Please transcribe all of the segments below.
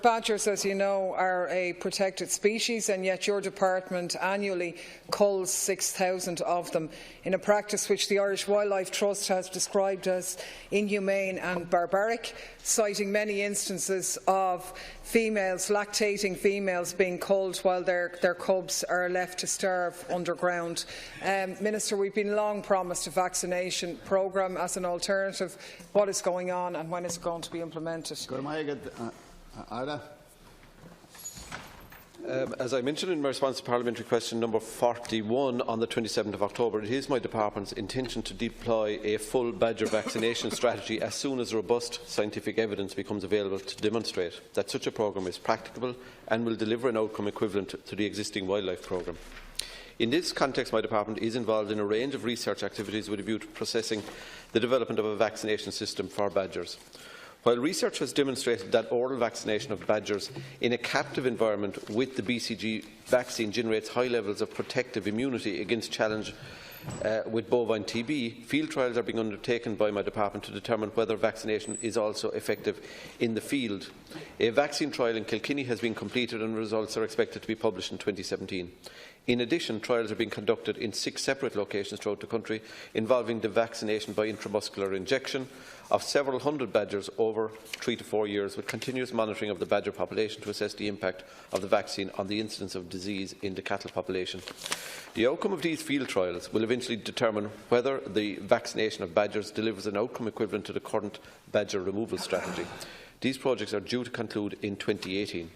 badgers, as you know, are a protected species, and yet your department annually culls 6,000 of them in a practice which the Irish Wildlife Trust has described as inhumane and barbaric, citing many instances of lactating females being culled while their cubs are left to starve underground. Minister, we've been long promised a vaccination programme as an alternative. What is going on and when is it going to be implemented? As I mentioned in my response to parliamentary question number 41 on the 27th of October, it is my department's intention to deploy a full badger vaccination strategy as soon as robust scientific evidence becomes available to demonstrate that such a programme is practicable and will deliver an outcome equivalent to the existing wildlife programme. In this context, my department is involved in a range of research activities with a view to processing the development of a vaccination system for badgers. While research has demonstrated that oral vaccination of badgers in a captive environment with the BCG vaccine generates high levels of protective immunity against challenge with bovine TB, field trials are being undertaken by my department to determine whether vaccination is also effective in the field. A vaccine trial in Kilkenny has been completed and results are expected to be published in 2017. In addition, trials are being conducted in 6 separate locations throughout the country involving the vaccination by intramuscular injection of several hundred badgers over 3 to 4 years, with continuous monitoring of the badger population to assess the impact of the vaccine on the incidence of disease in the cattle population. The outcome of these field trials will eventually determine whether the vaccination of badgers delivers an outcome equivalent to the current badger removal strategy. These projects are due to conclude in 2018.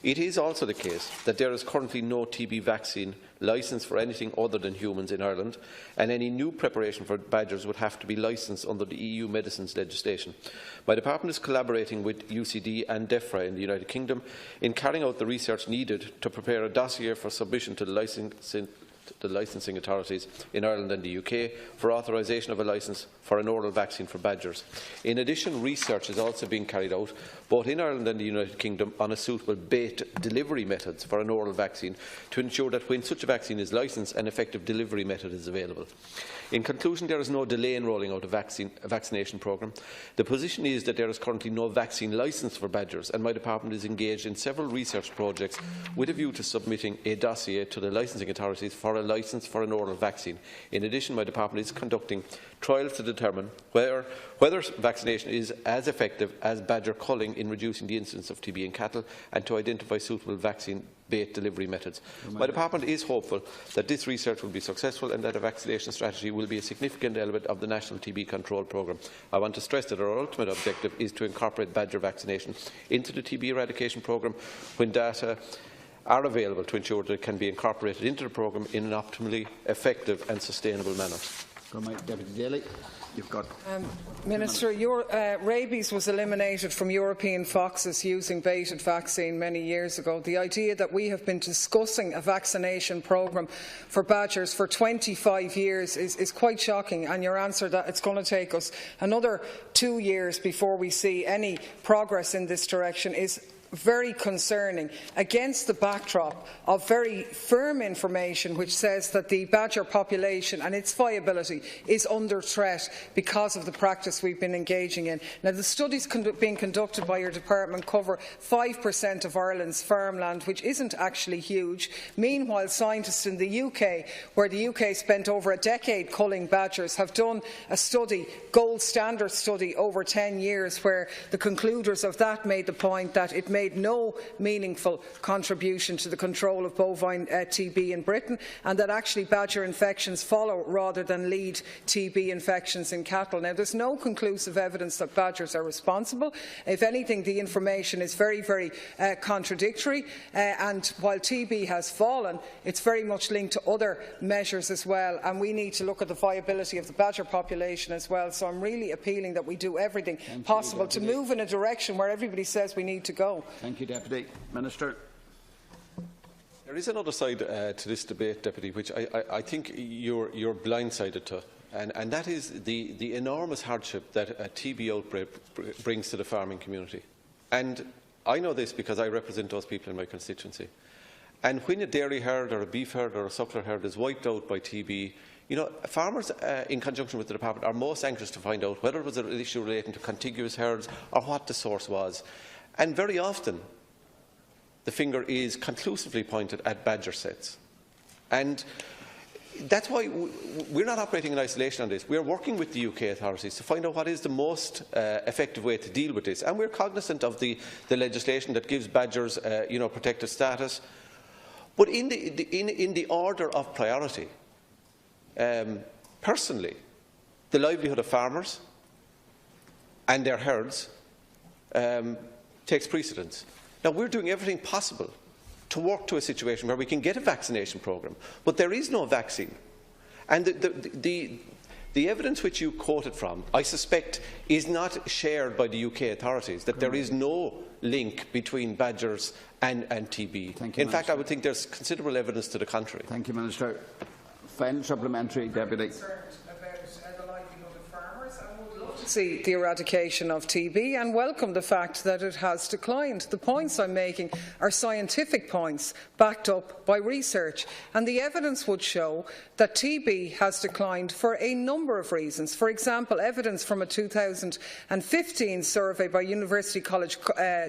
It is also the case that there is currently no TB vaccine licensed for anything other than humans in Ireland, and any new preparation for badgers would have to be licensed under the EU medicines legislation. My department is collaborating with UCD and DEFRA in the United Kingdom in carrying out the research needed to prepare a dossier for submission to the licensing authorities in Ireland and the UK for authorisation of a licence for an oral vaccine for badgers. In addition, research is also being carried out both in Ireland and the United Kingdom on a suitable bait delivery methods for an oral vaccine to ensure that when such a vaccine is licensed, an effective delivery method is available. In conclusion, there is no delay in rolling out a vaccination programme. The position is that there is currently no vaccine licence for badgers, and my department is engaged in several research projects with a view to submitting a dossier to the licensing authorities for a licence for an oral vaccine. In addition, my department is conducting trials to determine whether vaccination is as effective as badger culling in reducing the incidence of TB in cattle, and to identify suitable vaccine bait delivery methods. My department is hopeful that this research will be successful and that a vaccination strategy will be a significant element of the National TB Control Programme. I want to stress that our ultimate objective is to incorporate badger vaccination into the TB eradication programme when data are available to ensure that it can be incorporated into the programme in an optimally effective and sustainable manner. Deputy Daly. You've got Minister, rabies was eliminated from European foxes using baited vaccine many years ago. The idea that we have been discussing a vaccination programme for badgers for 25 years is quite shocking, and your answer that it's going to take us another 2 years before we see any progress in this direction is very concerning, against the backdrop of very firm information which says that the badger population and its viability is under threat because of the practice we've been engaging in. Now, the studies being conducted by your department cover 5% of Ireland's farmland, which isn't actually huge. Meanwhile, scientists in the UK, where the UK spent over a decade culling badgers, have done a study, gold standard study, over 10 years, where the concluders of that made the point that it made no meaningful contribution to the control of bovine TB in Britain, and that actually badger infections follow rather than lead TB infections in cattle. Now, there's no conclusive evidence that badgers are responsible. If anything, the information is very, very contradictory, and while TB has fallen, it's very much linked to other measures as well, and we need to look at the viability of the badger population as well. So I'm really appealing that we do everything possible to move in a direction where everybody says we need to go. Thank you, Deputy. Minister. There is another side to this debate, Deputy, which I think you're blindsided to, and that is the enormous hardship that a TB outbreak brings to the farming community. And I know this because I represent those people in my constituency. And when a dairy herd or a beef herd or a suckler herd is wiped out by TB, you know, farmers, in conjunction with the department, are most anxious to find out whether it was an issue relating to contiguous herds or what the source was. And very often, the finger is conclusively pointed at badger sets. And that's why we're not operating in isolation on this. We're working with the UK authorities to find out what is the most effective way to deal with this. And we're cognizant of the legislation that gives badgers protected status. But in the order of priority, personally, the livelihood of farmers and their herds takes precedence. Now, we're doing everything possible to work to a situation where we can get a vaccination programme, but there is no vaccine. And the evidence which you quoted from, I suspect, is not shared by the UK authorities, that there is no link between badgers and TB. In fact, I would think there's considerable evidence to the contrary. Thank you, Minister. Final supplementary, Deputy. See the eradication of TB and welcome the fact that it has declined. The points I'm making are scientific points backed up by research, and the evidence would show that TB has declined for a number of reasons. For example, evidence from a 2015 survey by University College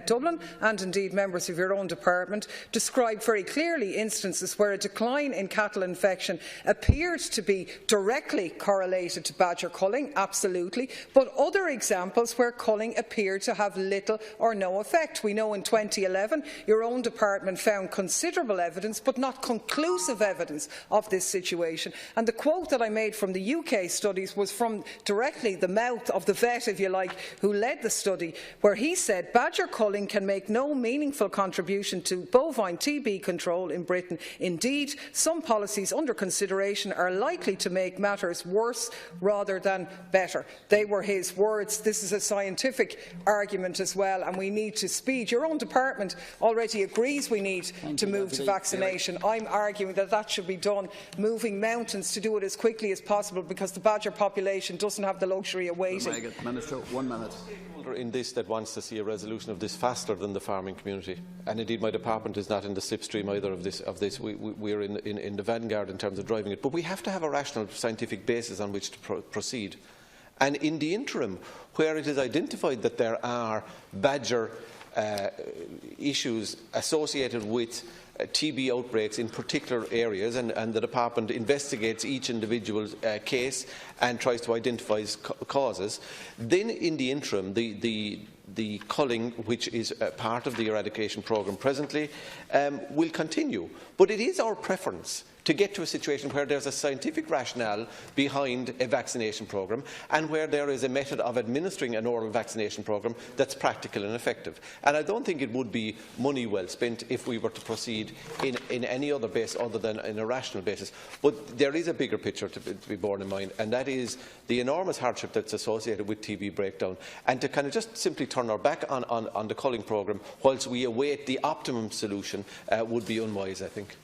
Dublin, and indeed members of your own department, described very clearly instances where a decline in cattle infection appeared to be directly correlated to badger culling, absolutely, but other examples where culling appeared to have little or no effect. We know in 2011 your own department found considerable evidence but not conclusive evidence of this situation. And the quote that I made from the UK studies was from directly the mouth of the vet, if you like, who led the study, where he said badger culling can make no meaningful contribution to bovine TB control in Britain. Indeed, some policies under consideration are likely to make matters worse rather than better. They were his words. This is a scientific argument as well, and we need to speed. Your own department already agrees we need to move to vaccination. I'm arguing that that should be done, moving mountains to do it as quickly as possible, because the badger population doesn't have the luxury of waiting. Minister, 1 minute. In this that wants to see a resolution of this faster than the farming community, and indeed my department is not in the slipstream either of this. We are in the vanguard in terms of driving it, but we have to have a rational scientific basis on which to proceed. And in the interim, where it is identified that there are badger issues associated with TB outbreaks in particular areas, and the department investigates each individual case and tries to identify causes, then in the interim the culling, which is part of the eradication programme presently, will continue. But it is our preference to get to a situation where there is a scientific rationale behind a vaccination programme, and where there is a method of administering an oral vaccination programme that's practical and effective. And I don't think it would be money well spent if we were to proceed in any other base other than in a rational basis. But there is a bigger picture to be borne in mind, and that is the enormous hardship that's associated with TB breakdown. And to kind of just simply turn our back on the culling programme whilst we await the optimum solution would be unwise, I think.